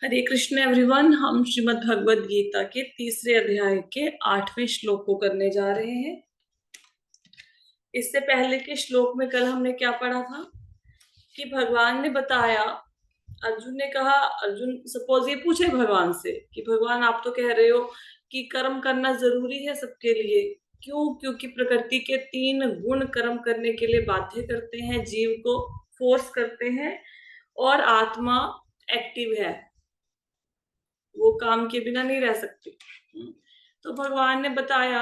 हरे Krishna everyone. हम श्रीमद् भगवद गीता के तीसरे अध्याय के 8वें श्लोक को करने जा रहे हैं। इससे पहले के श्लोक में कल हमने क्या पढ़ा था कि भगवान ने बताया, अर्जुन ने कहा, अर्जुन सपोज ये पूछे भगवान से कि भगवान आप तो कह रहे हो कि कर्म करना जरूरी है सबके लिए, क्यों? क्योंकि प्रकृति के 3 गुण कर्म करने के लिए बाध्य करते हैं, जीव को फोर्स करते हैं, और आत्मा एक्टिव है, वो काम के बिना नहीं रह सकती। तो भगवान ने बताया,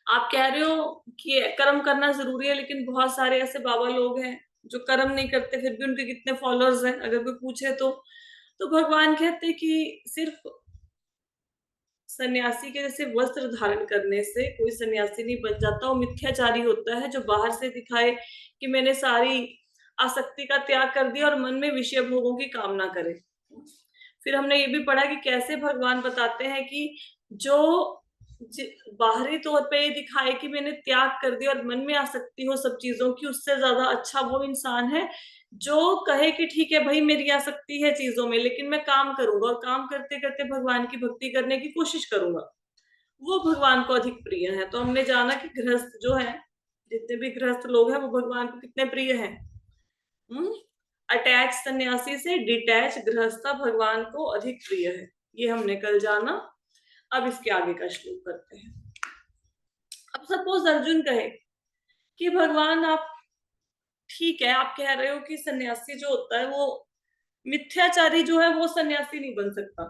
आप कह रहे हो कि कर्म करना जरूरी है, लेकिन बहुत सारे ऐसे बाबा लोग हैं जो कर्म नहीं करते, फिर भी उनके कितने फॉलोअर्स हैं, अगर कोई पूछे तो भगवान कहते कि सिर्फ सन्यासी के जैसे वस्त्र धारण करने से कोई सन्यासी नहीं बन जाता। वो मिथ्याचारी होता है जो बाहर से दिखाए कि मैंने सारी आसक्ति का त्याग कर दिया और मन में विषय भोगों की कामना करे। फिर हमने ये भी पढ़ा कि कैसे भगवान बताते हैं कि जो बाहरी तौर पे ये दिखाए कि मैंने त्याग कर दिया और मन में आसक्ति हो सब चीजों की, उससे ज्यादा अच्छा वो इंसान है जो कहे कि ठीक है भाई मेरी आसक्ति है चीजों में, लेकिन मैं काम करूंगा और काम करते करते भगवान की भक्ति करने की कोशिश करूंगा। वो भगवान को अधिक प्रिय है। तो हमने जाना कि गृहस्थ जो है, जितने भी गृहस्थ लोग हैं, वो भगवान को कितने प्रिय हैं। अटैच सन्यासी से डिटैच गृहस्था भगवान को अधिक प्रिय है, ये हमने कल जाना। अब इसके आगे का श्लोक करते हैं। अब सपोज अर्जुन कहे कि भगवान आप ठीक है, आप कह रहे हो कि सन्यासी जो होता है वो मिथ्याचारी जो है वो सन्यासी नहीं बन सकता,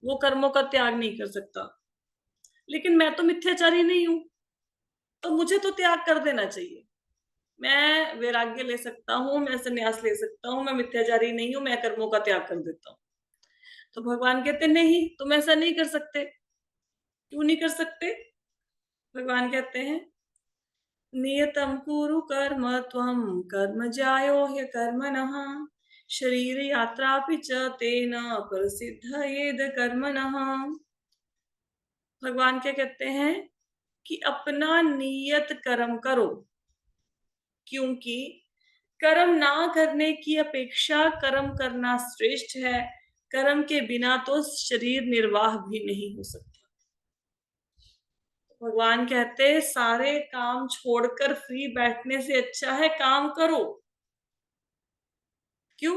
वो कर्मों का त्याग नहीं कर सकता, लेकिन मैं तो मिथ्याचारी नहीं हूं, तो मुझे तो त्याग कर देना चाहिए। मैं वैराग्य ले सकता हूँ, मैं संन्यास ले सकता हूँ, मैं मिथ्याचारी नहीं हूं, मैं कर्मों का त्याग कर देता हूँ। तो भगवान कहते नहीं, तुम ऐसा नहीं कर सकते। क्यों नहीं कर सकते? भगवान कहते हैं नियतम कुरु कर्म त्वं कर्म ज्यायो ह्यकर्मणः शरीर यात्रा च तेन प्रसिद्धयेद कर्मणः। भगवान क्या कहते हैं कि अपना नियत कर्म करो, क्योंकि कर्म ना करने की अपेक्षा कर्म करना श्रेष्ठ है। कर्म के बिना तो शरीर निर्वाह भी नहीं हो सकता। भगवान कहते हैं सारे काम छोड़कर फ्री बैठने से अच्छा है काम करो। क्यों?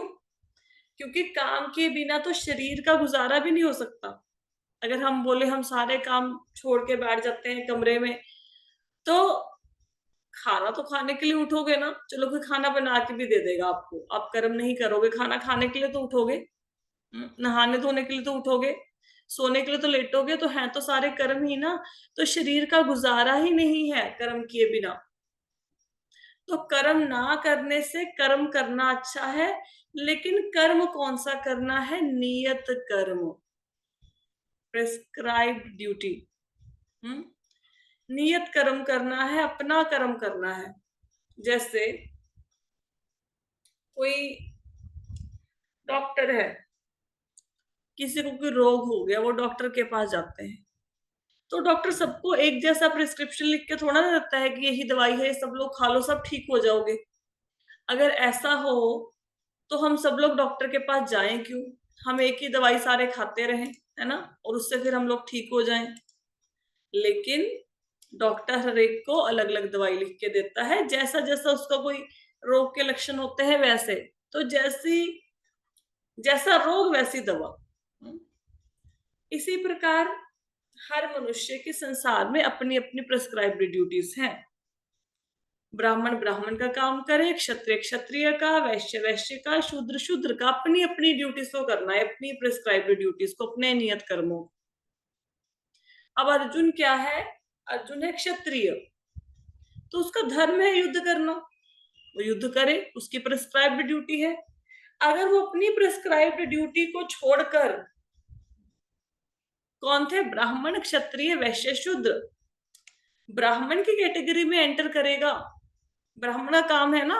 क्योंकि काम के बिना तो शरीर का गुजारा भी नहीं हो सकता। अगर हम बोले हम सारे काम छोड़ के बैठ जाते हैं कमरे में, तो खाना तो खाने के लिए उठोगे ना, चलो कोई खाना बना के भी दे देगा आपको, आप कर्म नहीं करोगे, खाना खाने के लिए तो उठोगे, नहाने धोने के लिए तो उठोगे, सोने के लिए तो लेटोगे, तो है तो सारे कर्म ही ना। तो शरीर का गुजारा ही नहीं है कर्म किए बिना। तो कर्म ना करने से कर्म करना अच्छा है, लेकिन कर्म कौन सा करना है? नियत कर्म, प्रेस्क्राइब्ड ड्यूटी। नियत कर्म करना है, अपना कर्म करना है। जैसे कोई डॉक्टर है, किसी को कोई रोग हो गया, वो डॉक्टर के पास जाते हैं, तो डॉक्टर सबको एक जैसा प्रिस्क्रिप्शन लिख के थोड़ा ना देता है कि यही दवाई है, सब लोग खा लो, सब ठीक हो जाओगे। अगर ऐसा हो तो हम सब लोग डॉक्टर के पास जाएं क्यों? हम एक ही दवाई सारे खाते रहें, है ना, और उससे फिर हम लोग ठीक हो जाएं। लेकिन डॉक्टर हर एक को अलग अलग दवाई लिख के देता है, जैसा जैसा उसका कोई रोग के लक्षण होते हैं वैसे। तो जैसा रोग वैसी दवा। इसी प्रकार हर मनुष्य के संसार में अपनी अपनी प्रेस्क्राइब्ड ड्यूटीज हैं। ब्राह्मण ब्राह्मण का काम करे, क्षत्रिय क्षत्रिय का, वैश्य वैश्य का, शूद्र शूद्र का, अपनी अपनी ड्यूटीज को करना है, अपनी प्रेस्क्राइब्ड ड्यूटीज को, अपने नियत कर्मों। अब अर्जुन क्या है? अर्जुन है क्षत्रिय, तो उसका धर्म है युद्ध करना, वो युद्ध करे, उसकी प्रेस्क्राइब्ड ड्यूटी है। अगर वो अपनी प्रेस्क्राइब्ड ड्यूटी को छोड़कर, कौन थे? ब्राह्मण क्षत्रिय वैश्य शूद्र, ब्राह्मण की कैटेगरी में एंटर करेगा। ब्राह्मण का काम है ना,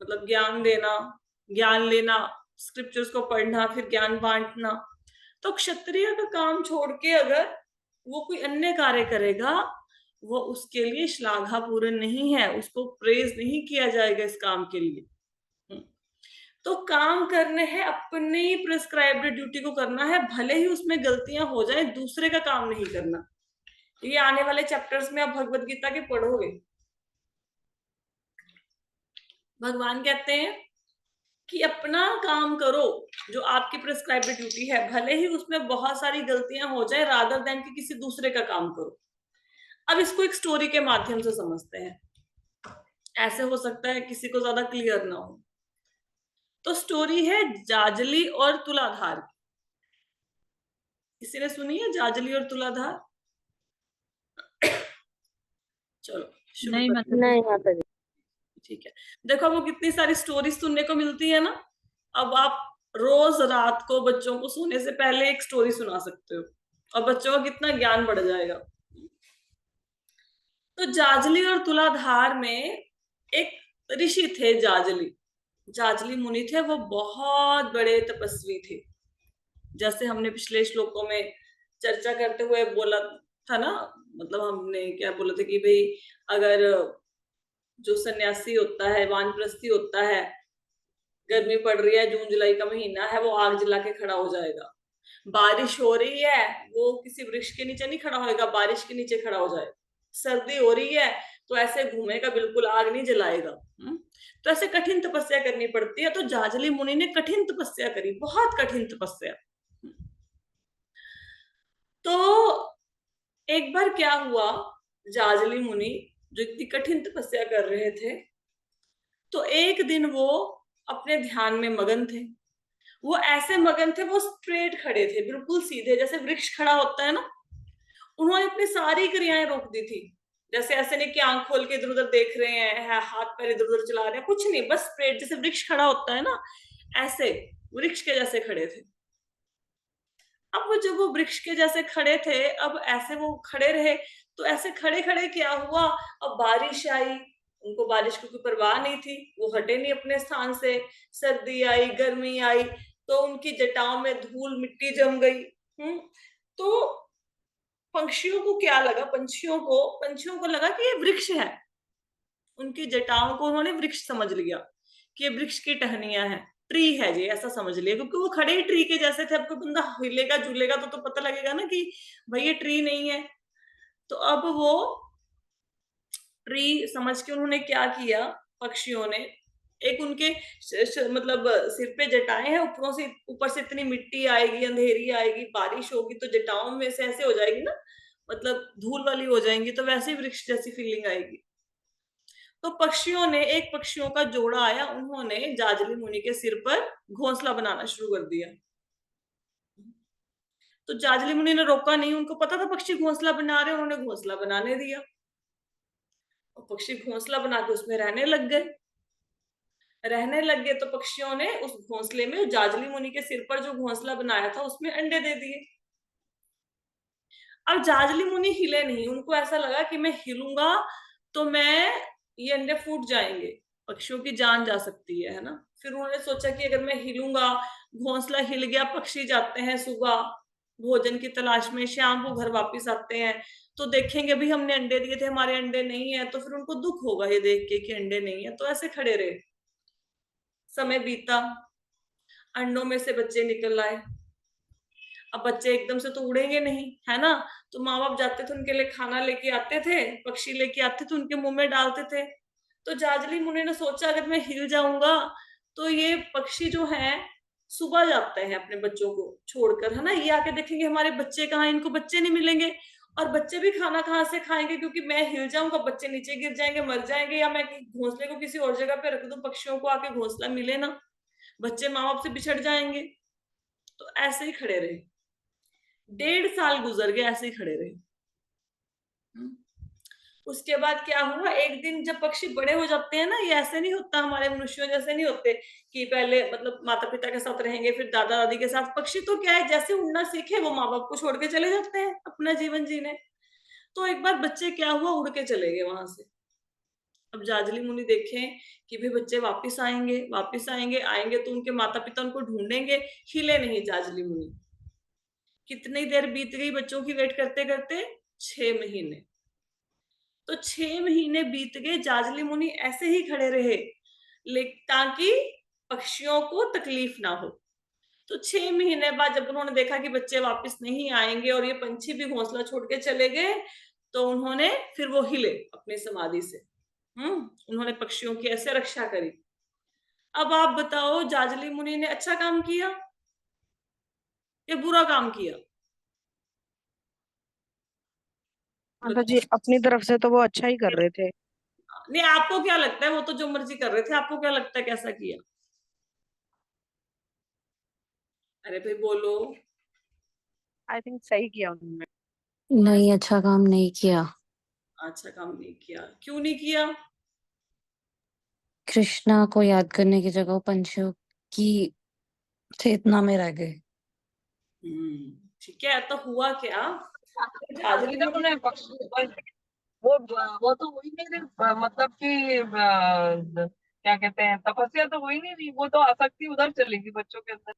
मतलब ज्ञान देना, ज्ञान लेना, स्क्रिप्चर्स को पढ़ना, फिर ज्ञान बांटना। तो क्षत्रिय का काम छोड़ के अगर वो कोई अन्य कार्य करेगा, वो उसके लिए श्लाघापूर्ण नहीं है, उसको प्रेज नहीं किया जाएगा इस काम के लिए। तो काम करने हैं, अपनी प्रिस्क्राइब्ड ड्यूटी को करना है, भले ही उसमें गलतियां हो जाए, दूसरे का काम नहीं करना। ये आने वाले चैप्टर्स में आप भगवत गीता के पढ़ोगे। भगवान कहते हैं कि अपना काम करो, जो आपकी प्रिस्क्राइब्ड ड्यूटी है, भले ही उसमें बहुत सारी गलतियां हो जाए, रादर देन कि किसी दूसरे का काम करो। अब इसको एक स्टोरी के माध्यम से समझते हैं, ऐसे हो सकता है किसी को ज्यादा क्लियर ना हो। तो स्टोरी है जाजली और तुलाधार। किसी ने सुनी है जाजली और तुलाधार? चलो शुरू नहीं करते हैं। नहीं माता जी। ठीक है, देखो वो कितनी सारी स्टोरी सुनने को मिलती है ना। अब आप रोज रात को बच्चों को सोने से पहले एक स्टोरी सुना सकते हो, और बच्चों का कितना ज्ञान बढ़ जाएगा। तो जाजली और तुलाधार में एक ऋषि थे, जाजली। जाजली मुनि थे, वो बहुत बड़े तपस्वी थे। जैसे हमने पिछले श्लोकों में चर्चा करते हुए बोला था ना, मतलब हमने क्या बोला था कि भाई अगर जो सन्यासी होता है, वानप्रस्थी होता है, गर्मी पड़ रही है, जून जुलाई का महीना है, वो आग जला के खड़ा हो जाएगा। बारिश हो रही है, वो किसी वृक्ष के नीचे नहीं खड़ा होएगा, बारिश के नीचे खड़ा हो जाएगा। सर्दी हो रही है तो ऐसे घूमेगा, बिल्कुल आग नहीं जलाएगा। तो ऐसे कठिन तपस्या करनी पड़ती है। तो जाजली मुनि ने कठिन तपस्या करी, बहुत कठिन तपस्या। तो एक बार क्या हुआ, जाजली मुनि जो इतनी कठिन तपस्या कर रहे थे, तो एक दिन वो अपने ध्यान में मगन थे। वो ऐसे मगन थे, वो स्ट्रेट खड़े थे, बिल्कुल सीधे, जैसे वृक्ष खड़ा होता है ना। उन्होंने अपनी सारी क्रियाएं रोक दी थी। जैसे ऐसे नहीं कि आंख खोल के इधर उधर देख रहे हैं, हाथ पैर इधर उधर चला रहे हैं, कुछ नहीं, बस स्ट्रेट, जैसे वृक्ष खड़ा होता है ना, ऐसे वृक्ष के जैसे खड़े थे। अब वो जब वो वृक्ष के जैसे खड़े थे, अब ऐसे वो खड़े रहे, तो ऐसे खड़े खड़े क्या हुआ, अब बारिश आई। उनको बारिश की कोई परवाह नहीं थी, वो हटे नहीं अपने स्थान से। सर्दी आई, गर्मी आई, तो उनकी जटाओं में धूल मिट्टी जम गई। तो पक्षियों को क्या लगा, पंछियों को लगा कि ये वृक्ष है। उनकी जटाओं को उन्होंने वृक्ष समझ लिया कि ये वृक्ष की टहनियां हैं, ट्री है जी, ऐसा समझ लिया, क्योंकि वो खड़े ही ट्री के जैसे थे। अब कोई बंदा हिलेगा झूलेगा तो पता लगेगा ना कि भाई ये ट्री नहीं है। तो अब वो ट्री समझ के उन्होंने क्या किया, पक्षियों ने, एक उनके मतलब सिर पे जटाएं हैं, ऊपर से इतनी मिट्टी आएगी, अंधेरी आएगी, बारिश होगी, तो जटाओं में से ऐसे हो जाएगी ना, मतलब धूल वाली हो जाएंगी, तो वैसे ही वृक्ष जैसी फीलिंग आएगी। तो एक पक्षियों का जोड़ा आया, उन्होंने जाजली मुनि के सिर पर घोंसला बनाना शुरू कर दिया। तो जाजली मुनि ने रोका नहीं, उनको पता था पक्षी घोंसला बना रहे, उन्होंने घोंसला बनाने दिया, और पक्षी घोंसला बना के उसमें रहने लग गए। तो पक्षियों ने उस घोंसले में, जाजली मुनि के सिर पर जो घोंसला बनाया था, उसमें अंडे दे दिए। अब जाजली मुनि हिले नहीं, उनको ऐसा लगा कि मैं हिलूंगा तो ये अंडे फूट जाएंगे, पक्षियों की जान जा सकती है ना। फिर उन्होंने सोचा कि अगर मैं हिलूंगा, घोंसला हिल गया, पक्षी जाते हैं सुबह भोजन की तलाश में, शाम को घर वापस आते हैं, तो देखेंगे भी हमने अंडे दिए थे, हमारे अंडे नहीं है, तो फिर उनको दुख होगा ये देख के कि अंडे नहीं है। तो ऐसे खड़े रहे, समय बीता, अंडों में से बच्चे निकल आए। अब बच्चे एकदम से तो उड़ेंगे नहीं, है ना। तो माँ बाप जाते थे, उनके लिए खाना लेके आते थे, पक्षी लेके आते थे, उनके मुंह में डालते थे। तो जाजली मुनि ने सोचा अगर मैं हिल जाऊंगा तो ये पक्षी जो है सुबह जाते हैं अपने बच्चों को छोड़कर, है ना, ये आके देखेंगे हमारे बच्चे कहाँ हैं, इनको बच्चे नहीं मिलेंगे, और बच्चे भी खाना कहाँ से खाएंगे, क्योंकि मैं हिल जाऊंगा, बच्चे नीचे गिर जाएंगे, मर जाएंगे, या मैं घोंसले को किसी और जगह पे रख दूं, पक्षियों को आके घोंसला मिले ना, बच्चे माँ बाप से बिछड़ जाएंगे। तो ऐसे ही खड़े रहे, 1.5 साल गुजर गए, ऐसे ही खड़े रहे। उसके बाद क्या हुआ, एक दिन जब पक्षी बड़े हो जाते हैं ना, ये ऐसे नहीं होता, हमारे मनुष्यों जैसे नहीं होते कि पहले मतलब माता पिता के साथ रहेंगे, फिर दादा दादी के साथ। पक्षी तो क्या है, जैसे उड़ना सीखे वो माँ बाप को छोड़ के चले जाते हैं अपना जीवन जीने। तो एक बार बच्चे क्या हुआ, उड़ के चले गए वहां से। अब जाजली मुनि देखें कि भाई बच्चे वापिस आएंगे आएंगे, तो उनके माता पिता उनको ढूंढेंगे, हिले नहीं जाजली मुनि। कितनी देर बीत गई बच्चों की वेट करते करते, 6 महीने। तो 6 महीने बीत गए, जाजली मुनि ऐसे ही खड़े रहे, ताकि पक्षियों को तकलीफ ना हो। तो 6 महीने बाद जब उन्होंने देखा कि बच्चे वापस नहीं आएंगे और ये पंछी भी घोंसला छोड़ के चले गए, तो उन्होंने फिर वो हिले अपनी समाधि से। उन्होंने पक्षियों की ऐसे रक्षा करी। अब आप बताओ, जाजली मुनि ने अच्छा काम किया या बुरा काम किया? माता जी अपनी तरफ से तो वो अच्छा ही कर रहे थे। नहीं, आपको क्या लगता है? वो तो जो मर्जी कर रहे थे, आपको क्या लगता है कैसा किया? अरे भाई बोलो। आई थिंक सही किया उन्होंने। नहीं, अच्छा काम नहीं किया। अच्छा काम नहीं किया? क्यों नहीं किया? कृष्णा को याद करने की जगह वो पंछियों की चेतना में रह गए। ठीक है, तो हुआ क्या? अभी जाजली तक मुनि, उन्हें वो तो हुई नहीं रही, मतलब कि क्या कहते हैं, तपस्या तो हुई नहीं रही, वो तो आसक्ति उधर चलेगी बच्चों के अंदर।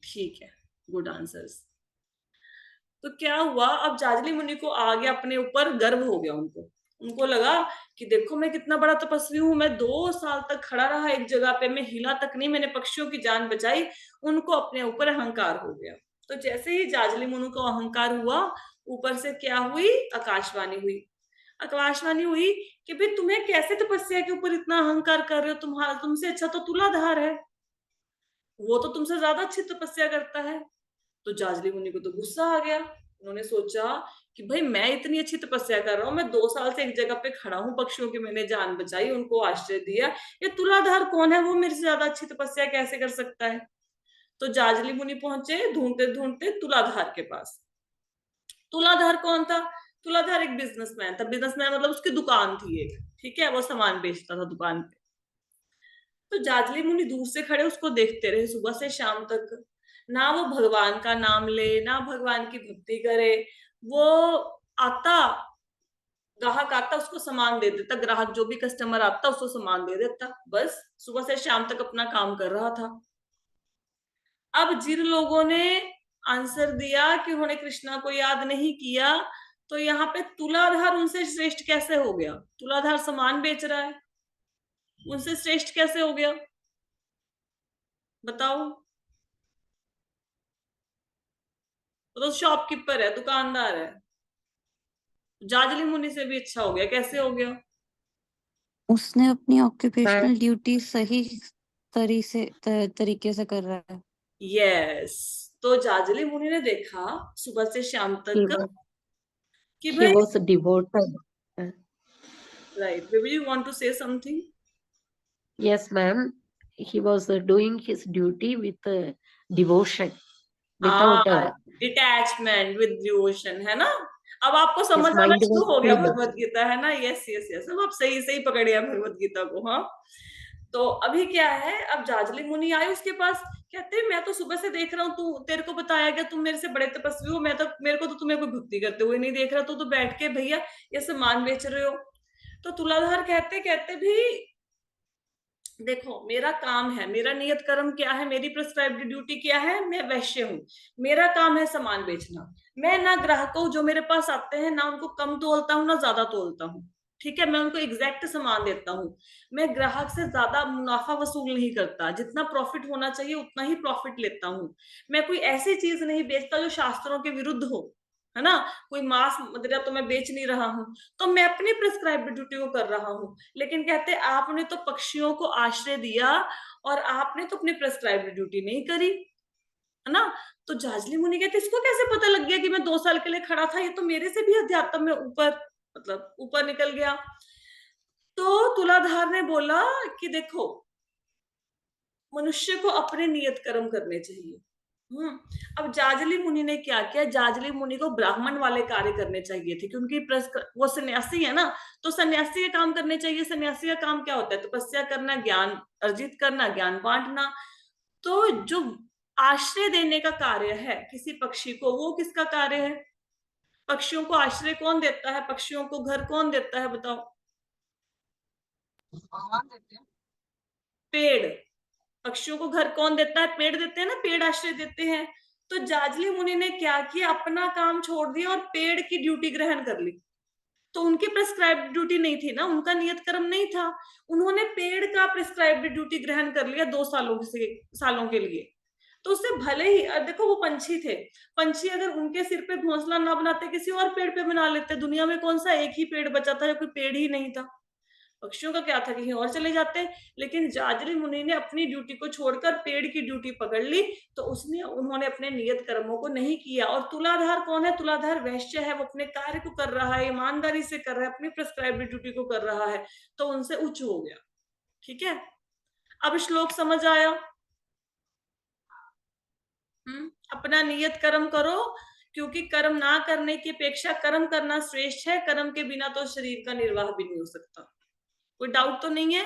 ठीक है, गुड आंसर्स। तो क्या हुआ, अब जाजली मुनि को आ गया, अपने ऊपर गर्व हो गया उनको। उनको लगा कि देखो मैं कितना बड़ा तपस्वी हूं, मैं 2 साल तक खड़ा रहा एक जगह पे, मैं हिला तक नहीं, मैंने पक्षियों की जान बचाई। उनको अपने ऊपर अहंकार हो गया। तो जैसे ही जाजली मुनि को अहंकार हुआ, ऊपर से क्या हुई? आकाशवाणी हुई। आकाशवाणी हुई कि भाई तुम्हें कैसे तपस्या के ऊपर इतना अहंकार कर रहे हो? तुम्हारा तुमसे अच्छा तो तुलाधार है, वो तो तुमसे ज्यादा अच्छी तपस्या करता है। तो जाजली मुनि को तो गुस्सा आ गया। उन्होंने सोचा कि भाई मैं इतनी अच्छी तपस्या कर रहा हूँ, मैं 2 साल से एक जगह पे खड़ा हूँ, पक्षियों की मैंने जान बचाई, उनको आश्रय दिया, ये तुलाधार कौन है? वो मेरे से ज्यादा अच्छी तपस्या कैसे कर सकता है? तो जाजली मुनि पहुंचे ढूंढते ढूंढते तुलाधार के पास। तुलाधार कौन था? तुलाधार एक बिजनेसमैन था। बिजनेसमैन मतलब उसकी दुकान थी एक, ठीक है, वो सामान बेचता था दुकान पे। तो जाजली मुनि दूर से खड़े उसको देखते रहे सुबह से शाम तक। ना वो भगवान का नाम ले, ना भगवान की भक्ति करे। वो आता, ग्राहक आता उसको सामान दे देता, ग्राहक जो भी कस्टमर आता उसको सामान दे देता, बस सुबह से शाम तक अपना काम कर रहा था। अब जिन लोगों ने आंसर दिया कि उन्होंने कृष्णा को याद नहीं किया, तो यहाँ पे तुलाधार उनसे श्रेष्ठ कैसे हो गया? तुलाधार सामान बेच रहा है, उनसे श्रेष्ठ कैसे हो गया? बताओ। वो तो शॉपकीपर है, दुकानदार है। जाजली मुनि से भी अच्छा हो गया, कैसे हो गया? उसने अपनी ऑक्यूपेशनल ड्यूटी सही तरीके से कर रहा है। यस। तो जाजली मुनि ने देखा सुबह से शाम He तक was कि he भाई, was devoted. Right baby, you want to say something? Yes, ma'am. He was doing his duty with devotion, हाँ, without डिटैचमेंट विद डिवोशन, है ना? अब आपको his समझ आना mind शुरू was हो गया filled. भगवत गीता, है ना? यस यस यस, अब आप सही सही पकड़े हैं भगवत गीता को। हाँ, तो अभी क्या है, अब जाजली मुनि आए उसके पास, कहते हैं मैं तो सुबह से देख रहा हूँ, तू तेरे को बताया गया तुम मेरे से बड़े तपस्वी हो, मैं तो, मेरे को तो तुम्हें कोई भक्ति करते हुए नहीं देख रहा, तो बैठ के भैया ये सामान बेच रहे हो। तो तुलाधार कहते कहते भी, देखो मेरा काम है, मेरा नियत कर्म क्या है, मेरी प्रिस्क्राइब्ड ड्यूटी क्या है, मैं वैश्य हूँ, मेरा काम है सामान बेचना। मैं ना ग्राहकों जो मेरे पास आते हैं ना उनको कम तोलता हूँ ना ज्यादा तोलता हूँ, ठीक है, मैं उनको एग्जैक्ट सामान देता हूँ। मैं ग्राहक से ज्यादा मुनाफा वसूल नहीं करता, जितना प्रॉफिट होना चाहिए उतना ही प्रॉफिट लेता हूँ। मैं कोई ऐसी चीज नहीं बेचता जो शास्त्रों के विरुद्ध हो, है ना? कोई मांस मदिरा तो मैं बेच नहीं रहा हूँ, तो मैं अपनी प्रिस्क्राइब्ड ड्यूटी को कर रहा हूँ। लेकिन कहते आपने तो पक्षियों को आश्रय दिया और आपने तो अपनी प्रेस्क्राइब्ड ड्यूटी नहीं करी, है ना? तो जाजली मुनि कहते इसको कैसे पता लग गया कि मैं 2 साल के लिए खड़ा था, ये तो मेरे से भी अध्यात्म में ऊपर, मतलब ऊपर निकल गया। तो तुलाधार ने बोला कि देखो, मनुष्य को अपने नियत कर्म करने चाहिए। अब जाजली मुनि ने क्या किया, जाजली मुनि को ब्राह्मण वाले कार्य करने चाहिए थे, क्योंकि वो सन्यासी है ना, तो सन्यासी के काम करने चाहिए। सन्यासी का काम क्या होता है? तपस्या करना, ज्ञान अर्जित करना, ज्ञान बांटना। तो जो आश्रय देने का कार्य है किसी पक्षी को, वो किसका कार्य है? पक्षियों को आश्रय कौन देता है? पक्षियों को घर कौन देता है, बताओ? भगवान देते हैं। पेड़। पक्षियों को घर कौन देता है? पेड़ देते हैं ना, पेड़ आश्रय देते हैं। तो जाजली मुनि ने क्या किया, अपना काम छोड़ दिया और पेड़ की ड्यूटी ग्रहण कर ली। तो उनकी प्रिस्क्राइब्ड ड्यूटी नहीं थी ना, उनका नियत कर्म नहीं था। उन्होंने पेड़ का प्रिस्क्राइब्ड ड्यूटी ग्रहण कर लिया 2 सालों के लिए। तो उससे भले ही देखो वो पंछी थे, पंछी अगर उनके सिर पे घोंसला ना बनाते किसी और पेड़ पे बना लेते। दुनिया में कौन सा एक ही पेड़ बचा था या कोई पेड़ ही नहीं था? पक्षियों का क्या था, कहीं और चले जाते। लेकिन जाजरी मुनि ने अपनी ड्यूटी को छोड़कर पेड़ की ड्यूटी पकड़ ली, तो उन्होंने अपने नियत कर्मों को नहीं किया। और तुलाधार कौन है? तुलाधार वैश्य है, वो अपने कार्य को कर रहा है, ईमानदारी से कर रहा है, अपनी प्रिस्क्राइब्ड ड्यूटी को कर रहा है, तो उनसे उच्च हो गया। ठीक है, अब श्लोक समझ आया? अपना नियत कर्म करो, क्योंकि कर्म ना करने की अपेक्षा कर्म करना श्रेष्ठ है। कर्म के बिना तो शरीर का निर्वाह भी नहीं हो सकता। कोई डाउट तो नहीं है?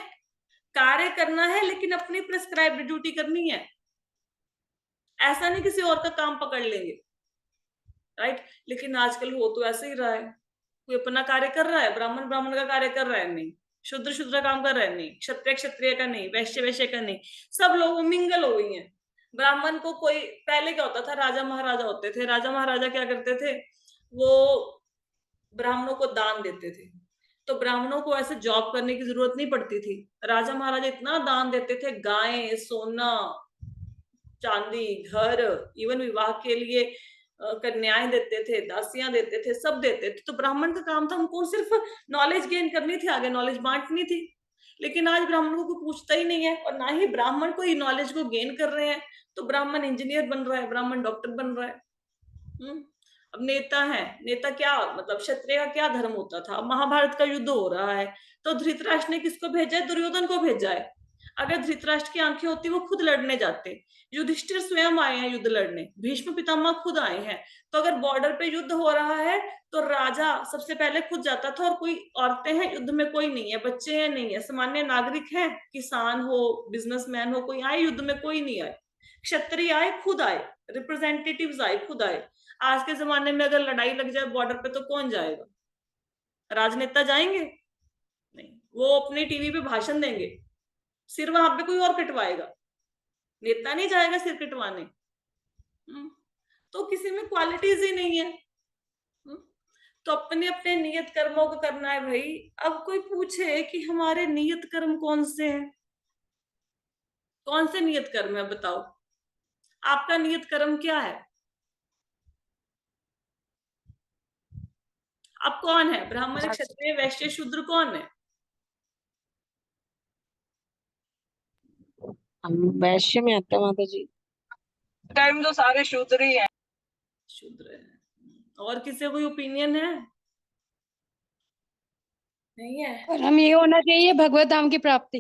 कार्य करना है लेकिन अपनी प्रिस्क्राइब्ड ड्यूटी करनी है, ऐसा नहीं किसी और का काम पकड़ लेंगे, राइट? लेकिन आजकल हो तो ऐसे ही रहा है, कोई अपना कार्य कर रहा है, ब्राह्मण ब्राह्मण का कार्य कर रहा है नहीं, शूद्र शूद्र काम कर रहा है नहीं, क्षत्रिय क्षत्रिय का नहीं, वैश्य वैश्य का नहीं, सब लोग मिंगल हो गई हैं। ब्राह्मण को कोई, पहले क्या होता था, राजा महाराजा होते थे, राजा महाराजा क्या करते थे, वो ब्राह्मणों को दान देते थे, तो ब्राह्मणों को ऐसे जॉब करने की जरूरत नहीं पड़ती थी। राजा महाराजा इतना दान देते थे, गायें, सोना, चांदी, घर, इवन विवाह के लिए कन्याएं देते थे, दासियां देते थे, सब देते थे। तो ब्राह्मण का काम था उनको सिर्फ नॉलेज गेन करनी थी, आगे नॉलेज बांटनी थी। लेकिन आज ब्राह्मण को कोई पूछता ही नहीं है, और ना ही ब्राह्मण को नॉलेज को गेन कर रहे हैं। तो ब्राह्मण इंजीनियर बन रहा है, ब्राह्मण डॉक्टर बन रहा है। अब नेता है, नेता क्या मतलब, क्षत्रिय का क्या धर्म होता था? महाभारत का युद्ध हो रहा है, तो धृतराष्ट्र ने किसको भेजा है? दुर्योधन को भेजा है। अगर धृतराष्ट्र की आंखें होती वो खुद लड़ने जाते। युधिष्ठिर स्वयं आए हैं युद्ध लड़ने, भीष्म पितामह खुद आए हैं। तो अगर बॉर्डर पे युद्ध हो रहा है तो राजा सबसे पहले खुद जाता था, और कोई औरतें हैं युद्ध में, कोई नहीं है, बच्चे हैं नहीं है, सामान्य नागरिक हैं, किसान हो, बिजनेसमैन हो, कोई आए युद्ध में? कोई नहीं आए। क्षत्रिय आए, खुद आए, रिप्रेजेंटेटिव्स आए, खुद आए। आज के जमाने में अगर लड़ाई लग जाए बॉर्डर पे तो कौन जाएगा? राजनेता जाएंगे? नहीं, वो अपने टीवी पे भाषण देंगे, सिर वहां पे कोई और कटवाएगा, नेता नहीं जाएगा सिर कटवाने। तो किसी में क्वालिटीज ही नहीं है। तो अपने अपने नियत कर्मों को करना है भाई। अब कोई पूछे कि हमारे नियत कर्म कौन से हैं, कौन से नियत कर्म है, बताओ आपका नियत कर्म क्या है? अब कौन है ब्राह्मण, क्षत्रिय, वैश्य, शूद्र, कौन है? हम वैश्य में आते हैं माता जी। टाइम तो सारे शूद्र ही हैं। शूद्र है। और किसी कोई ओपिनियन है? नहीं है? और हम ये होना चाहिए भगवत धाम की प्राप्ति।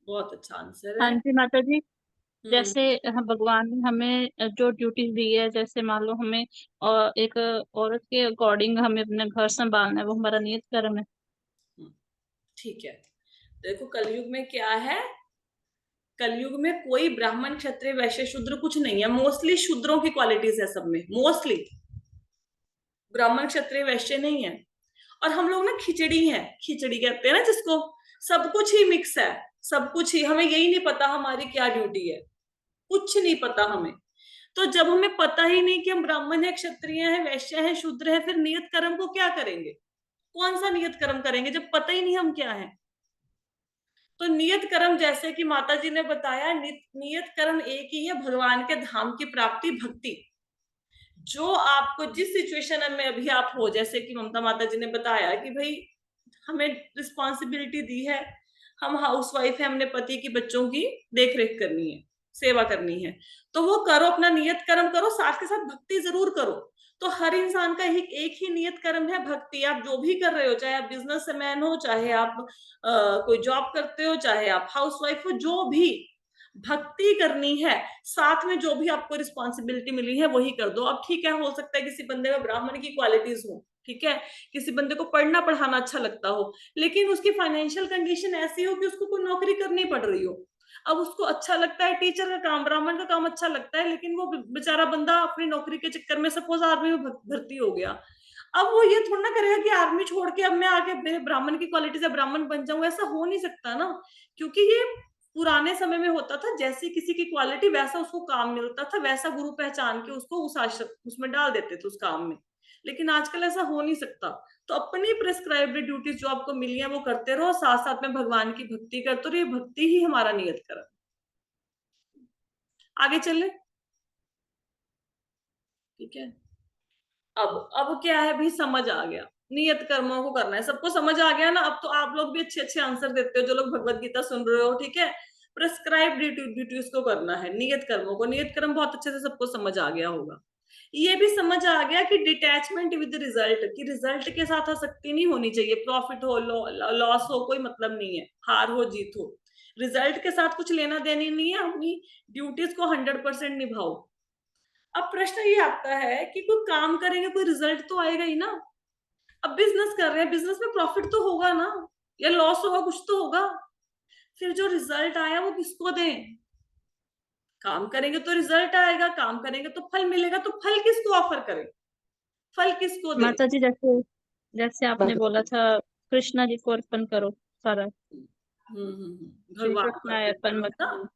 बहुत अच्छा आंसर हाँ है। जी माता जी, जैसे भगवान ने हमें जो ड्यूटी दी है, जैसे मान लो हमें और एक औरत के अकॉर्डिंग हमें अपना घर संभालना है, वो हमारा नियत कर्म है। ठीक है, देखो कलयुग में क्या है, कलयुग में कोई ब्राह्मण क्षत्रिय वैश्य शूद्र कुछ नहीं है, मोस्टली शूद्रों की क्वालिटीज है सब में, मोस्टली ब्राह्मण क्षत्रिय वैश्य नहीं है। और हम लोग ना खिचड़ी हैं, खिचड़ी कहते हैं ना जिसको, सब कुछ ही मिक्स है, सब कुछ ही, हमें यही नहीं पता हमारी क्या ड्यूटी है, कुछ नहीं पता हमें। तो जब हमें पता ही नहीं कि हम ब्राह्मण है, क्षत्रिय है, वैश्य है, शूद्र है, फिर नियत कर्म को क्या करेंगे? कौन सा नियत कर्म करेंगे जब पता ही नहीं हम क्या है? तो नियत कर्म, जैसे कि माता जी ने बताया, नियत कर्म एक ही है, भगवान के धाम की प्राप्ति, भक्ति। जो आपको जिस सिचुएशन में अभी आप हो, जैसे कि ममता माता जी ने बताया कि भाई हमें रिस्पॉन्सिबिलिटी दी है, हम हाउसवाइफ है, हमने पति की बच्चों की देख रेख करनी है, सेवा करनी है, तो वो करो, अपना नियत कर्म करो, साथ के साथ भक्ति जरूर करो। तो हर इंसान का एक ही नियत कर्म है, भक्ति। आप जो भी कर रहे हो, चाहे आप बिजनेसमैन हो, चाहे आप कोई जॉब करते हो, चाहे आप हाउसवाइफ हो, जो भी भक्ति करनी है, साथ में जो भी आपको रिस्पॉन्सिबिलिटी मिली है वही कर दो। अब ठीक है, हो सकता है किसी बंदे में ब्राह्मण की क्वालिटीज हो, ठीक है, किसी बंदे को पढ़ना पढ़ाना अच्छा लगता हो, लेकिन उसकी फाइनेंशियल कंडीशन ऐसी हो कि उसको कोई नौकरी करनी पड़ रही हो। अब उसको अच्छा लगता है टीचर का काम, ब्राह्मण का काम अच्छा लगता है, लेकिन वो बेचारा बंदा अपनी नौकरी के चक्कर में सपोज आर्मी में भर्ती हो गया। अब वो ये थोड़ा ना करेगा कि आर्मी छोड़ के अब मैं आगे ब्राह्मण की क्वालिटी से ब्राह्मण बन जाऊं, ऐसा हो नहीं सकता ना, क्योंकि ये पुराने समय में होता था, जैसी किसी की क्वालिटी वैसा उसको काम मिलता था, वैसा गुरु पहचान के उसको उस आश्रम उसमें डाल देते थे उस काम में। लेकिन आजकल ऐसा हो नहीं सकता। तो अपनी प्रेस्क्राइब्ड ड्यूटीज जो आपको मिली है वो करते रहो, साथ साथ में भगवान की भक्ति करते रहो। ये भक्ति ही हमारा नियत कर्म। आगे चले, ठीक है। अब क्या है भी, समझ आ गया नियत कर्मों को करना है, सबको समझ आ गया ना। अब तो आप लोग भी अच्छे अच्छे आंसर देते हो जो लोग भगवत गीता सुन रहे हो, ठीक है। प्रेस्क्राइब ड्यूटीज को करना है, नियत कर्मों को। नियत कर्म बहुत अच्छे से सबको समझ आ गया होगा। ये भी समझ आ गया कि डिटैचमेंट विद रिजल्ट, कि रिजल्ट के साथ आसक्ति नहीं होनी चाहिए। प्रॉफिट हो लॉस हो कोई मतलब नहीं है, हार हो जीत हो, रिजल्ट के साथ कुछ लेना देनी नहीं है। अपनी ड्यूटीज को 100% निभाओ। अब प्रश्न ये आता है कि कोई काम करेंगे कोई रिजल्ट तो आएगा ही ना। अब बिजनेस कर रहे हैं, बिजनेस में प्रॉफिट तो होगा ना, या लॉस होगा, कुछ तो होगा। फिर जो रिजल्ट आया वो किसको दें? काम करेंगे तो रिजल्ट आएगा, काम करेंगे तो फल मिलेगा, तो फल किसको ऑफर करें, फल किसको दें? माता जी, जैसे जैसे आपने बोला था कृष्णा जी को अर्पण करो सारा, श्री भगवान को कृष्णाय अर्पित अर्पण करो मस्तु। ना।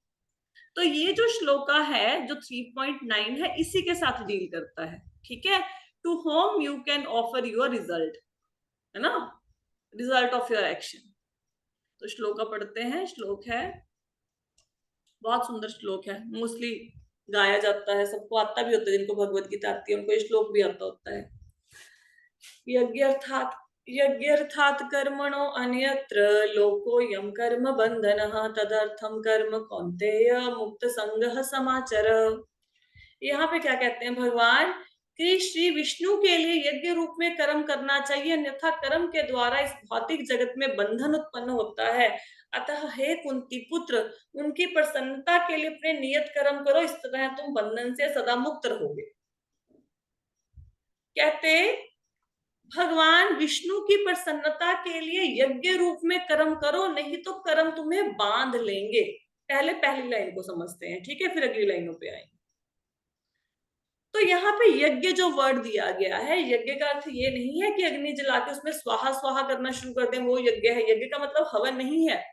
तो ये जो श्लोका है जो 3.9 है, इसी के साथ डील करता है, ठीक है। To home you can offer your result, है ना, रिजल्ट ऑफ योर एक्शन। तो श्लोका पढ़ते हैं। श्लोक है, बहुत सुंदर श्लोक है, मोस्टली गाया जाता है, सबको आता भी होता है, जिनको भगवत गीता आती है उनको ये श्लोक भी आता होता है। यज्ञर्थात् कर्मणो अन्यत्र लोकोऽयं कर्म बंधनः तदर्थं कर्म कौन्तेय मुक्त संगः समाचर। यहाँ पे क्या कहते हैं भगवान कि श्री विष्णु के लिए यज्ञ रूप में कर्म करना चाहिए, अन्यथा कर्म के द्वारा इस भौतिक जगत में बंधन उत्पन्न होता है। अतः हे कुंती पुत्र, उनकी प्रसन्नता के लिए अपने नियत कर्म करो, इस तरह तुम बंधन से सदा मुक्त रहोगे। कहते भगवान विष्णु की प्रसन्नता के लिए यज्ञ रूप में कर्म करो, नहीं तो कर्म तुम्हें बांध लेंगे। पहले पहली लाइन को समझते हैं, ठीक है, फिर अगली लाइनों पे आएंगे। तो यहाँ पे यज्ञ जो वर्ड दिया गया है, यज्ञ का अर्थ ये नहीं है कि अग्नि जला के उसमें स्वाहा स्वाहा करना शुरू कर दें, वो यज्ञ है। यज्ञ का मतलब हवन नहीं है।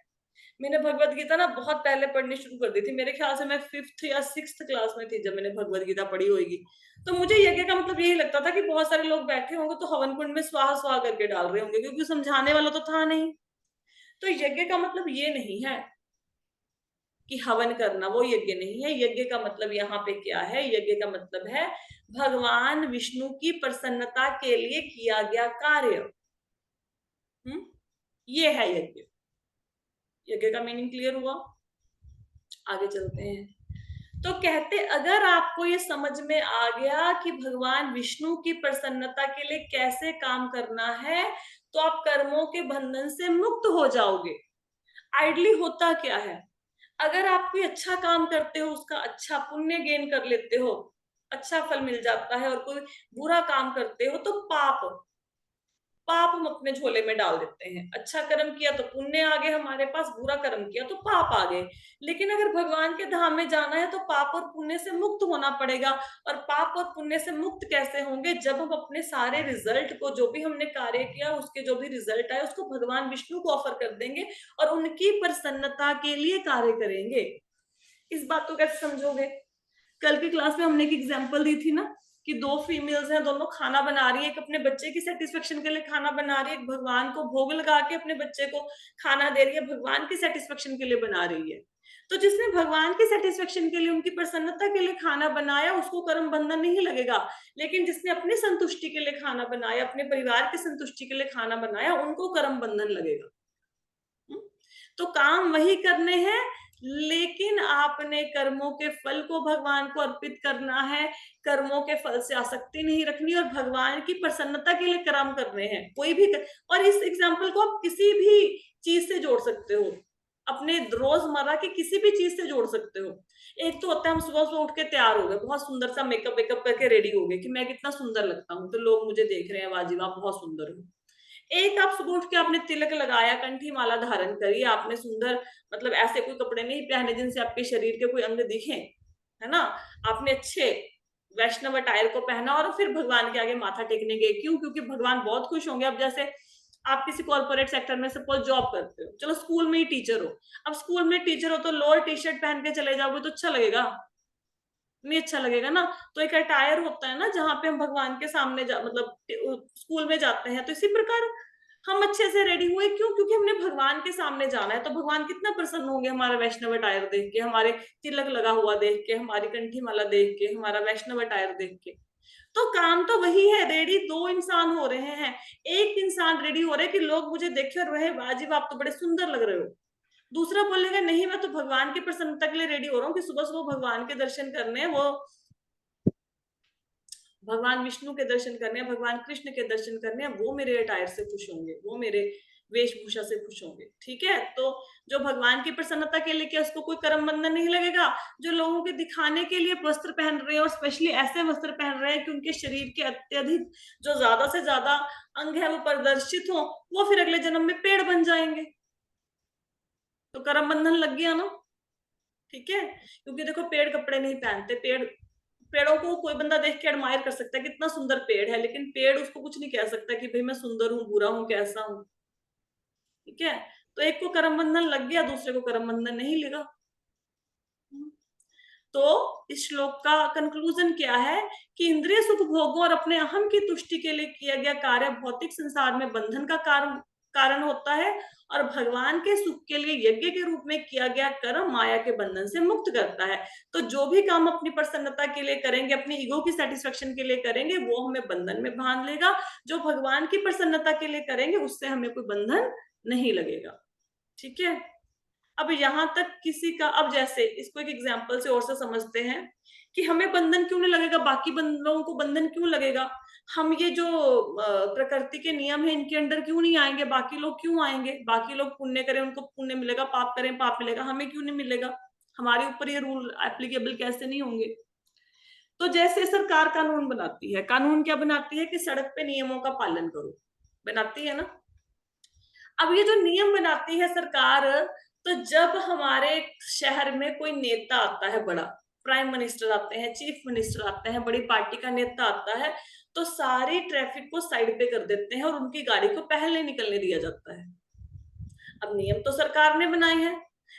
मैंने भगवत गीता ना बहुत पहले पढ़नी शुरू कर दी थी, मेरे ख्याल से मैं 5th या 6th क्लास में थी जब मैंने भगवत गीता पढ़ी होगी। तो मुझे यज्ञ का मतलब यही लगता था कि बहुत सारे लोग बैठे होंगे तो हवन कुंड में स्वाहा स्वाहा करके डाल रहे होंगे, क्योंकि समझाने वाला तो था नहीं। तो यज्ञ का मतलब ये नहीं है कि हवन करना, वो यज्ञ नहीं है। यज्ञ का मतलब यहाँ पे क्या है? यज्ञ का मतलब है भगवान विष्णु की प्रसन्नता के लिए किया गया कार्य। ये है यज्ञ। यज्ञ का मीनिंग क्लियर हुआ? आगे चलते हैं। तो कहते अगर आपको ये समझ में आ गया कि भगवान विष्णु की प्रसन्नता के लिए कैसे काम करना है, तो आप कर्मों के बंधन से मुक्त हो जाओगे। आइडली होता क्या है, अगर आप कोई अच्छा काम करते हो, उसका अच्छा पुण्य गेन कर लेते हो, अच्छा फल मिल जाता है, और कोई बुरा काम करते हो तो पाप हम अपने झोले में डाल देते हैं। अच्छा कर्म किया तो पुण्य आ गए हमारे पास, बुरा कर्म किया तो पाप आ गए। लेकिन अगर भगवान के धाम में जाना है तो पाप और पुण्य से मुक्त होना पड़ेगा। और पाप और पुण्य से मुक्त कैसे होंगे? जब हम अपने सारे रिजल्ट को, जो भी हमने कार्य किया उसके जो भी रिजल्ट आए, उसको भगवान विष्णु को ऑफर कर देंगे और उनकी प्रसन्नता के लिए कार्य करेंगे। इस बात को कैसे समझोगे? कल की क्लास में हमने एक एग्जांपल दी थी ना कि 2 फीमेल्स हैं, दोनों खाना बना रही है, एक अपने बच्चे की सेटिस्फेक्शन के लिए खाना बना रही है, एक भगवान को भोग लगा के अपने बच्चे को खाना दे रही है, भगवान की सेटिस्फेक्शन के लिए बना रही है। तो जिसने भगवान की सेटिस्फेक्शन के लिए, उनकी प्रसन्नता के लिए खाना बनाया, उसको कर्म बंधन नहीं लगेगा। लेकिन जिसने अपनी संतुष्टि के लिए खाना बनाया, अपने परिवार की संतुष्टि के लिए खाना बनाया, उनको कर्म बंधन लगेगा। तो काम वही करने हैं, लेकिन आपने कर्मों के फल को भगवान को अर्पित करना है। कर्मों के फल से आसक्ति नहीं रखनी और भगवान की प्रसन्नता के लिए कर्म करने हैं, कोई भी और इस एग्जाम्पल को आप किसी भी चीज से जोड़ सकते हो, अपने रोजमर्रा की किसी भी चीज से जोड़ सकते हो। एक तो होता है हम सुबह उठ के तैयार हो गए, बहुत सुंदर सा मेकअप वेकअप करके रेडी हो गए कि मैं कितना सुंदर लगता हूँ, तो लोग मुझे देख रहे हैं, वाजिब आप बहुत सुंदर हो। एक आप सुबह उठ के आपने तिलक लगाया, कंठी माला धारण करी, आपने सुंदर, मतलब ऐसे कोई कपड़े नहीं पहने जिनसे आपके शरीर के कोई अंग दिखे, है ना, आपने अच्छे वैष्णव अटायर को पहना और फिर भगवान के आगे माथा टेकने गए। क्यों? क्योंकि भगवान बहुत खुश होंगे। अब जैसे आप किसी कॉर्पोरेट सेक्टर में सपोज जॉब करते हो, चलो स्कूल में ही टीचर हो, अब स्कूल में टीचर हो तो लोअर टी शर्ट पहन के चले जाओगे तो अच्छा लगेगा? नहीं अच्छा लगेगा ना। तो एक अटायर होता है ना जहाँ पे हम भगवान के सामने मतलब स्कूल में जाते हैं, तो इसी प्रकार हम अच्छे से रेडी हुए, क्यों? क्योंकि हमने भगवान के सामने जाना है। तो भगवान कितना प्रसन्न होंगे हमारा वैष्णव अटायर देख के, हमारे तिलक लगा हुआ देख के, हमारी कंठी माला देख के, हमारा वैष्णव अटायर देख के। तो काम तो वही है, रेडी दो इंसान हो रहे हैं। एक इंसान रेडी हो रहे हैं कि लोग मुझे देखे और वह वाजिब आप तो बड़े सुंदर लग रहे हो। दूसरा बोलेगा नहीं मैं तो भगवान की प्रसन्नता के लिए रेडी हो रहा हूँ कि सुबह सुबह भगवान के दर्शन करने हैं, वो भगवान विष्णु के दर्शन करने हैं, भगवान कृष्ण के दर्शन करने हैं, वो मेरे अटायर से खुश होंगे, वो मेरे वेशभूषा से खुश होंगे। ठीक है, तो जो भगवान की प्रसन्नता के लिए, क्या उसको कोई कर्म बंधन नहीं लगेगा? जो लोगों के दिखाने के लिए वस्त्र पहन रहे हैं और स्पेशली ऐसे वस्त्र पहन रहे हैं कि उनके शरीर के अत्यधिक जो ज्यादा से ज्यादा अंग है वो प्रदर्शित हो, वो फिर अगले जन्म में पेड़ बन जाएंगे। तो कर्म बंधन लग गया ना। ठीक है, क्योंकि देखो पेड़ कपड़े नहीं पहनते, पेड़ों को कोई बंदा देख के एडमायर कर सकता है कितना सुंदर पेड़ है, लेकिन पेड़ उसको कुछ नहीं कह सकता कि भाई मैं सुंदर हूँ, बुरा हूँ, कैसा हूँ। ठीक है, तो एक को कर्म बंधन लग गया, दूसरे को कर्म बंधन नहीं लगा। तो इस श्लोक का कंक्लूजन क्या है कि इंद्रिय सुख भोगों और अपने अहम की तुष्टि के लिए किया गया कार्य भौतिक संसार में बंधन का कारण होता है, और भगवान के सुख के लिए यज्ञ के रूप में किया गया कर्म माया के बंधन से मुक्त करता है। तो जो भी काम अपनी प्रसन्नता के लिए करेंगे, अपनी ईगो की सेटिस्फेक्शन के लिए करेंगे, वो हमें बंधन में बांध लेगा। जो भगवान की प्रसन्नता के लिए करेंगे उससे हमें कोई बंधन नहीं लगेगा। ठीक है, अब यहां तक किसी का, अब जैसे इसको एक एग्जांपल से और से समझते हैं कि हमें बंधन क्यों नहीं लगेगा, बाकी लोगों को बंधन क्यों लगेगा। हम ये जो प्रकृति के नियम है इनके अंडर क्यों नहीं आएंगे, बाकी लोग क्यों आएंगे? बाकी लोग पुण्य करें उनको पुण्य मिलेगा, पाप करें पाप मिलेगा, हमें क्यों नहीं मिलेगा? हमारे ऊपर ये रूल एप्लीकेबल कैसे नहीं होंगे? तो जैसे सरकार कानून बनाती है, कानून क्या बनाती है कि सड़क पे नियमों का पालन करो, बनाती है ना। अब ये जो नियम बनाती है सरकार, तो जब हमारे शहर में कोई नेता आता है, बड़ा प्राइम मिनिस्टर आते हैं, चीफ मिनिस्टर आते हैं, बड़ी पार्टी का नेता आता है, तो सारी ट्रैफिक को साइड पे कर देते हैं और उनकी गाड़ी को पहले निकलने दिया जाता है। अब नियम तो सरकार ने बनाए हैं,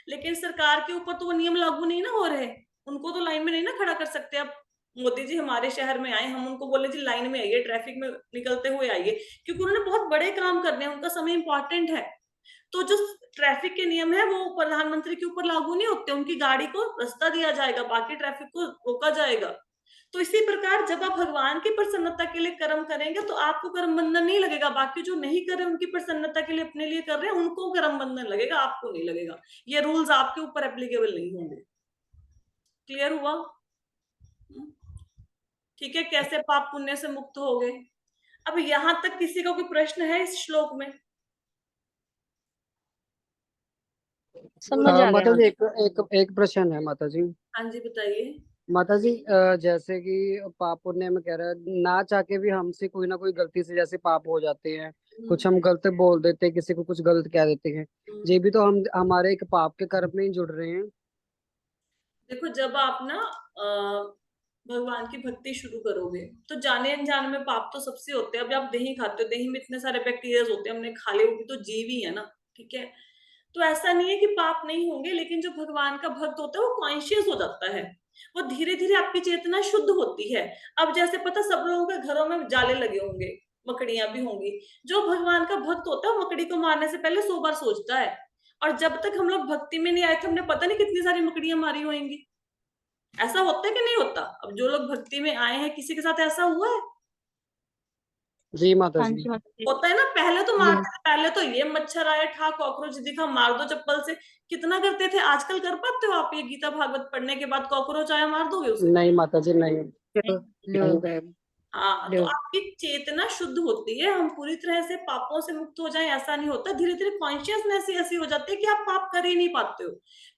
लेकिन सरकार के ऊपर तो वो नियम लागू नहीं ना हो रहे, उनको तो लाइन में नहीं ना खड़ा कर सकते। अब मोदी जी हमारे शहर में आए, हम उनको बोले जी लाइन में आइए, ट्रैफिक में निकलते हुए आइए, क्योंकि उन्होंने बहुत बड़े काम करने हैं, उनका समय इंपॉर्टेंट है। तो जो ट्रैफिक के नियम है वो प्रधानमंत्री के ऊपर लागू नहीं होते, उनकी गाड़ी को रास्ता दिया जाएगा, बाकी ट्रैफिक को रोका जाएगा। तो इसी प्रकार जब आप भगवान की प्रसन्नता के लिए कर्म करेंगे तो आपको कर्म बंधन नहीं लगेगा, बाकी जो नहीं कर रहे उनकी प्रसन्नता के लिए अपने लिए कर रहे हैं उनको कर्म बंधन लगेगा, आपको नहीं लगेगा। ये रूल्स आपके ऊपर एप्लीकेबल नहीं होंगे। क्लियर हुआ? ठीक है, कैसे पाप पुण्य से मुक्त हो गए। अब यहां तक किसी का कोई प्रश्न है इस श्लोक में? समझ आ माता गया। जी एक प्रश्न है माता जी। हाँ जी बताइए। माता जी जैसे कि पाप पुण्य में कह रहा है, ना चाह के भी हमसे कोई ना कोई गलती से जैसे पाप हो जाते हैं, कुछ हम गलत बोल देते हैं, किसी को कुछ गलत कह देते हैं, ये भी तो हम हमारे एक पाप के कर्म में ही जुड़ रहे हैं। देखो जब आप ना भगवान की भक्ति शुरू करोगे तो जाने अनजाने में पाप तो सबसे होते हैं। अब आप दही खाते हो, दही में इतने सारे बैक्टीरिया होते हैं, हमने खा लिए, वो भी तो जीव ही है ना। ठीक है, तो ऐसा नहीं है कि पाप नहीं होंगे, लेकिन जो भगवान का भक्त होता है वो कॉन्शियस हो जाता है, वो धीरे धीरे आपकी चेतना शुद्ध होती है। अब जैसे पता सब लोगों के घरों में जाले लगे होंगे, मकड़ियां भी होंगी, जो भगवान का भक्त होता है मकड़ी को मारने से पहले 100 बार सोचता है। और जब तक हम लोग भक्ति में नहीं आए थे हमने पता नहीं कितनी सारी मकड़ियां मारी होंगी। ऐसा होता है कि नहीं होता? अब जो लोग भक्ति में आए हैं किसी के साथ ऐसा हुआ है? जी माता हाँ जी। जी माता जी। होता है ना, पहले तो मारते थे, पहले तो ये मच्छर आया ठा, कॉकरोच दिखा मार दो चप्पल से, कितना करते थे। आजकल कर पाते हो आप ये गीता भागवत पढ़ने के बाद कॉकरोच आया मार दोगे उसको? नहीं माता जी, नहीं। No, ma'am. हाँ, तो No. आपकी चेतना शुद्ध होती है, हम पूरी तरह से पापों से मुक्त हो जाएं ऐसा नहीं होता। धीरे धीरे कॉन्शियसनेस ऐसी हो जाती है कि आप पाप कर ही नहीं पाते हो।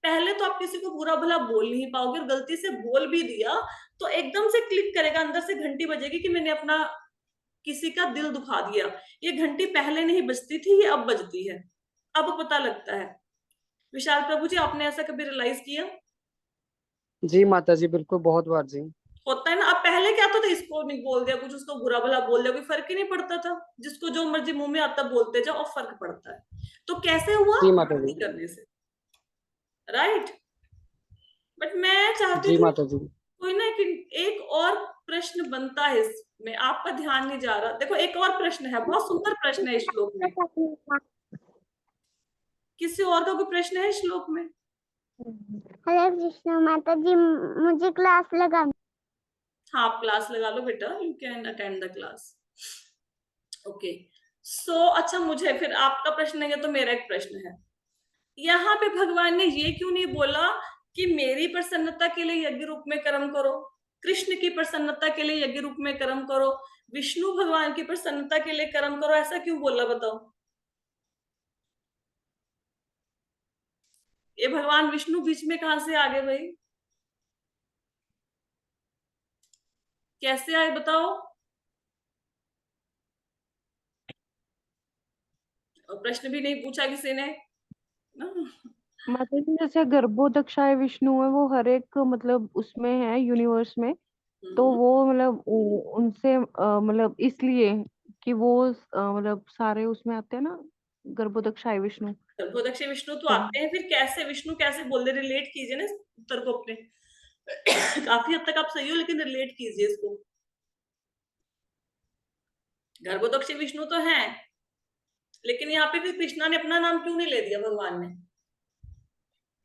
पहले तो आप किसी को बुरा भला बोल नहीं पाओगे, और गलती से बोल भी दिया तो एकदम से क्लिक करेगा, अंदर से घंटी बजेगी कि मैंने अपना किसी का दिल दुखा दिया। ये घंटी पहले नहीं बजती थी, ये अब बजती है, अब पता लगता है। विशाल प्रभु जी आपने ऐसा कभी रियलाइज किया? जी माता जी, बिल्कुल, बहुत बार जी। होता है ना। अब पहले क्या था, इसको नहीं बोल दिया कुछ, उसको बुरा भला बोल दिया, कोई फर्क ही नहीं पड़ता था, जिसको जो मर्जी मुंह में आता बोलते जाओ और फर्क पड़ता है। तो कैसे हुआ? जी माता जी। करने से, राइट। बट मैं चाहती जी थी माता जी। कोई ना, एक और प्रश्न बनता है इसमें, आपका ध्यान नहीं जा रहा। देखो एक और प्रश्न है, बहुत सुंदर प्रश्न है इस श्लोक में। किसी और का कोई प्रश्न है इस श्लोक में? हरे कृष्ण माता जी, मुझे क्लास लगा। हाँ, आप क्लास लगा लो बेटा, you can attend the class. Okay, so अच्छा, मुझे फिर आपका प्रश्न है तो मेरा एक प्रश्न है, यहाँ पे भगवान ने ये क्यों नहीं बोला कि मेरी प्रसन्नता के लिए यज्ञ रूप में कर्म करो, कृष्ण की प्रसन्नता के लिए यज्ञ रूप में कर्म करो, विष्णु भगवान की प्रसन्नता के लिए कर्म करो? ऐसा क्यों बोला बताओ? ये भगवान विष्णु बीच में कहां से आ गए भाई? कैसे आए बताओ? और प्रश्न भी नहीं पूछा किसी ने ना। माता जी जैसे गर्भोदक्षाय विष्णु है, वो हर एक मतलब उसमें है यूनिवर्स में, तो वो मतलब उनसे मतलब इसलिए कि वो मतलब सारे उसमें आते हैं ना, गर्भोदक्षाय विष्णु। गर्भोदक्ष विष्णु तो तो आते हैं, फिर कैसे विष्णु कैसे बोल रहे? रिलेट कीजिए ना इस उत्तर को अपने। काफी हद तक आप सही हो, लेकिन रिलेट कीजिए इसको। गर्भोदक्ष विष्णु तो है, लेकिन यहाँ पे फिर कृष्णा ने अपना नाम क्यों नहीं ले दिया भगवान ने?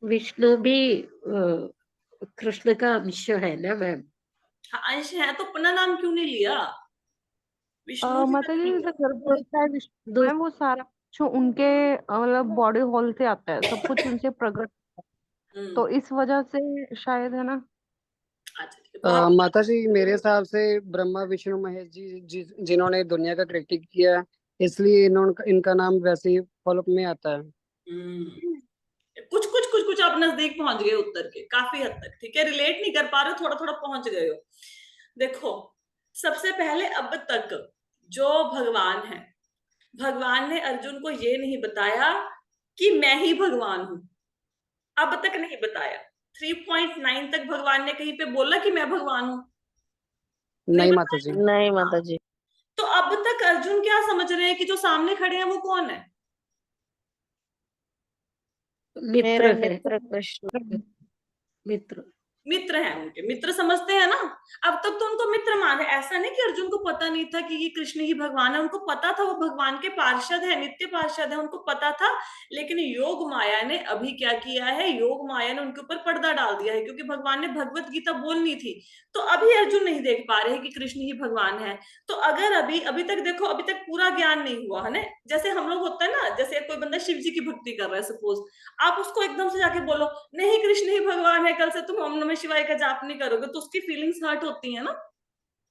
विष्णु भी कृष्ण का अंश है ना मैम। हाँ, अंश है तो अपना नाम क्यों नहीं लिया? विष्णु जी माता जी जैसे गर्भोदक्षाय विष्णु दो है, वो सारा कुछ उनके मतलब बॉडी हॉल से आता है, सब कुछ उनसे प्रकट, तो इस वजह से शायद, है ना। अच्छा ठीक है, तो आप माता जी मेरे हिसाब से ब्रह्मा विष्णु महेश जिन्होंने दुनिया का क्रिएटिव किया है, इसलिए इनका नाम वैसे ही फॉलोअप में आता है। कुछ आप नजदीक पहुंच गए उत्तर के, काफी हद तक। ठीक है, रिलेट नहीं कर पा रहे हो, थोड़ा थोड़ा पहुंच गए हो। देखो, सबसे पहले अब तक जो भगवान है, भगवान ने अर्जुन को ये नहीं बताया कि मैं ही भगवान हूं। अब तक नहीं बताया। 3.9 तक भगवान ने कहीं पे बोला कि मैं भगवान हूं? नहीं नहीं माता जी। बताया। नहीं माता जी। तो अब तक अर्जुन क्या समझ रहे हैं कि जो सामने खड़े हैं वो कौन है? मित्र है, मित्र कृष्ण मित्र। मित्र हैं उनके, मित्र समझते हैं ना। अब तक तो उनको मित्र माने। ऐसा नहीं कि अर्जुन को पता नहीं था कि ये कृष्ण ही भगवान है, उनको पता था, वो भगवान के पार्षद है, नित्य पार्षद है, उनको पता था। लेकिन योग माया ने अभी क्या किया है? योग माया ने उनके ऊपर पर्दा डाल दिया है, क्योंकि भगवान ने भगवत गीता बोलनी थी। तो अभी अर्जुन नहीं देख पा रहे कि कृष्ण ही भगवान है। तो अगर अभी तक देखो, अभी तक पूरा ज्ञान नहीं हुआ है ना। जैसे हम लोग होता है ना, जैसे कोई बंदा शिव जी की भक्ति कर रहा है सपोज, आप उसको एकदम से जाके बोलो नहीं कृष्ण ही भगवान है, कल से तुम ओम नमः शिवाय का जाप नहीं करोगे, तो उसकी फीलिंग्स हर्ट होती है ना।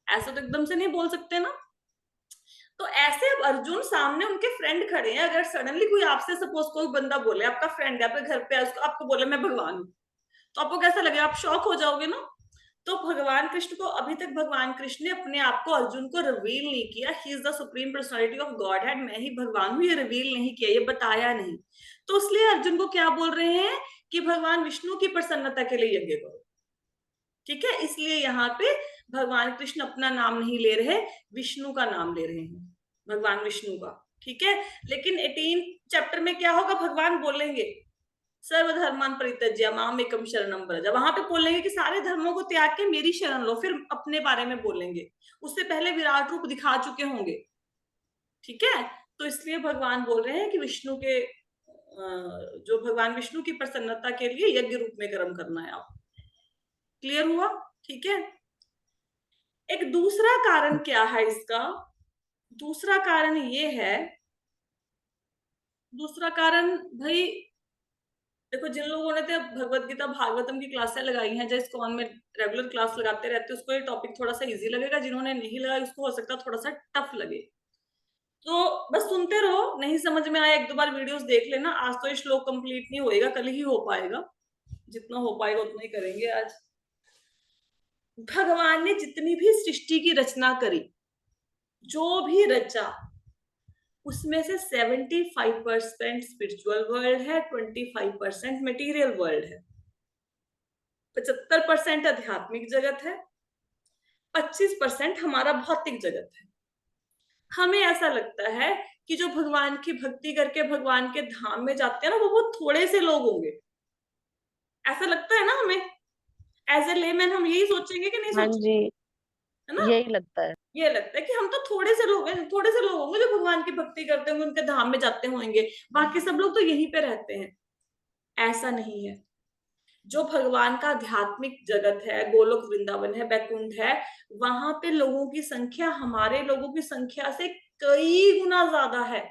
ऐसा तो एकदम से नहीं बोल सकते ना। तो ऐसे अब अर्जुन सामने उनके फ्रेंड खड़े हैं, अगर सडनली कोई आपसे सपोज कोई बंदा बोले, आपका फ्रेंड है, आपके घर पे आपको बोले मैं भगवान हूं, तो आपको कैसा लगेगा? आप शॉक हो जाओगे ना। तो भगवान कृष्ण को अभी तक भगवान कृष्ण ने अपने आप को अर्जुन को रिवील नहीं किया। He is the supreme personality of God head, मैं ही भगवान हूं, ये रिवील नहीं किया, ये बताया नहीं। तो इसलिए अर्जुन को क्या बोल रहे हैं कि भगवान विष्णु की प्रसन्नता के लिए यज्ञ करो। ठीक है, इसलिए यहाँ पे भगवान कृष्ण अपना नाम नहीं ले रहे, विष्णु का नाम ले रहे हैं, भगवान विष्णु का। ठीक है, लेकिन 18 चैप्टर में क्या होगा? भगवान बोलेंगे सर्वधर्मान परित्यज्य माम एकम शरणम व्रज, वहां पे बोलेंगे कि सारे धर्मों को त्याग के मेरी शरण लो, फिर अपने बारे में बोलेंगे। उससे पहले विराट रूप दिखा चुके होंगे। ठीक है, तो इसलिए भगवान बोल रहे हैं कि विष्णु के जो भगवान विष्णु की प्रसन्नता के लिए यज्ञ रूप में कर्म करना है। आप क्लियर हुआ? ठीक है। एक दूसरा कारण क्या है इसका? दूसरा कारण ये है, दूसरा कारण भाई देखो, जिन लोगों ने तो भगवत गीता भागवतम की क्लासें लगाई हैं, जैसे कौन में रेगुलर क्लास लगाते रहते हैं, उसको ये टॉपिक थोड़ा सा इजी लगेगा। जिन्होंने नहीं लगाई उसको हो सकता है थोड़ा सा टफ लगे। तो बस सुनते रहो, नहीं समझ में आया एक दो बार वीडियोस देख लेना। आज तो ये श्लोक कंप्लीट नहीं होएगा, कल ही हो पाएगा, जितना हो पाएगा उतना ही करेंगे आज। भगवान ने जितनी भी सृष्टि की रचना करी, जो भी रचा, उसमें से 75% स्पिरिचुअल वर्ल्ड है, 25% मटेरियल वर्ल्ड है, 75% आध्यात्मिक जगत है, 25% हमारा भौतिक जगत है। हमें ऐसा लगता है कि जो भगवान की भक्ति करके भगवान के धाम में जाते हैं ना, वो बहुत थोड़े से लोग होंगे। ऐसा लगता है ना हमें। एज ए लेमैन हम यही सोचेंगे कि नहीं हाँ सोचेंगे, जी, है ना? यही लगता है। ये लगता है कि हम तो थोड़े से लोग हैं, थोड़े से लोग होंगे जो भगवान की भक्ति करते होंगे, उनके धाम में जाते होंगे, बाकी सब लोग तो यहीं पे रहते हैं। ऐसा नहीं है। जो भगवान का आध्यात्मिक जगत है, गोलोक वृंदावन है, बैकुंठ है, वहां पे लोगों की संख्या हमारे लोगों की संख्या से कई गुना ज्यादा है।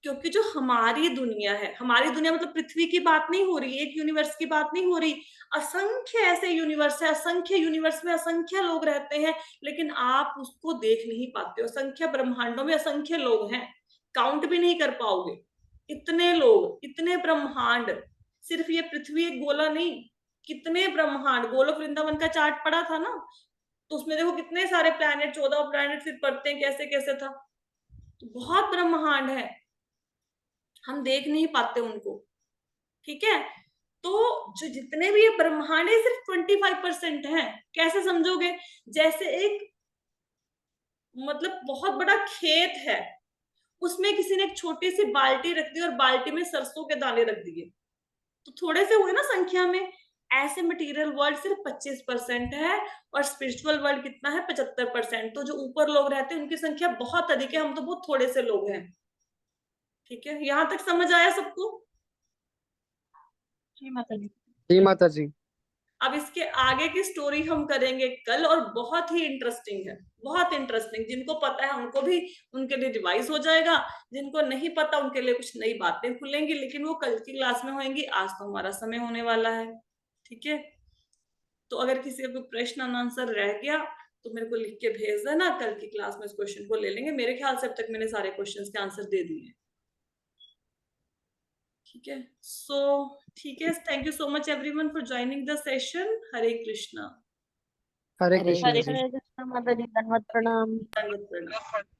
क्योंकि जो हमारी दुनिया है, हमारी दुनिया मतलब पृथ्वी की बात नहीं हो रही, एक यूनिवर्स की बात नहीं हो रही, असंख्य ऐसे यूनिवर्स है, असंख्य यूनिवर्स में असंख्य लोग रहते हैं, लेकिन आप उसको देख नहीं पाते हो। असंख्य ब्रह्मांडों में असंख्य लोग हैं, काउंट भी नहीं कर पाओगे, इतने लोग, इतने ब्रह्मांड। सिर्फ ये पृथ्वी एक गोला नहीं, कितने ब्रह्मांड। गोलोक वृंदावन का चार्ट पड़ा था ना, तो उसमें देखो कितने सारे प्लैनेट, 14 प्लैनेट फिर पढ़ते हैं कैसे कैसे था। तो बहुत ब्रह्मांड है, हम देख नहीं पाते उनको, ठीक है? तो जो जितने भी ये ब्रह्मांड है सिर्फ 25% है। कैसे समझोगे? जैसे एक मतलब बहुत बड़ा खेत है, उसमें किसी ने एक छोटी सी बाल्टी रख दी और बाल्टी में सरसों के दाने रख दिए, तो थोड़े से हुए ना संख्या में। ऐसे मटेरियल वर्ल्ड सिर्फ 25% है और स्पिरिचुअल वर्ल्ड कितना है? 75%। तो जो ऊपर लोग रहते हैं उनकी संख्या बहुत अधिक है, हम तो बहुत थोड़े से लोग हैं। ठीक है, यहां तक समझ आया सबको? जी माता जी। जी माता जी। अब इसके आगे की स्टोरी हम करेंगे कल, और बहुत ही इंटरेस्टिंग है, बहुत इंटरेस्टिंग। जिनको पता है उनको भी, उनके लिए रिवाइज हो जाएगा, जिनको नहीं पता उनके लिए कुछ नई बातें खुलेंगी, लेकिन वो कल की क्लास में होंगी। आज तो हमारा समय होने वाला है, ठीक है? तो अगर किसी का कोई प्रश्न आंसर रह गया तो मेरे को लिख के भेज देना, कल की क्लास में इस क्वेश्चन को ले लेंगे। मेरे ख्याल से अब तक मैंने सारे क्वेश्चंस के आंसर दे दिए, ठीक है? सो ठीक है, thank you so much everyone for joining the session. Hare Krishna. Hare Hare Krishna Hare ji. Hare Krishna माता जी, धन्यवाद, प्रणाम। धन्यवाद।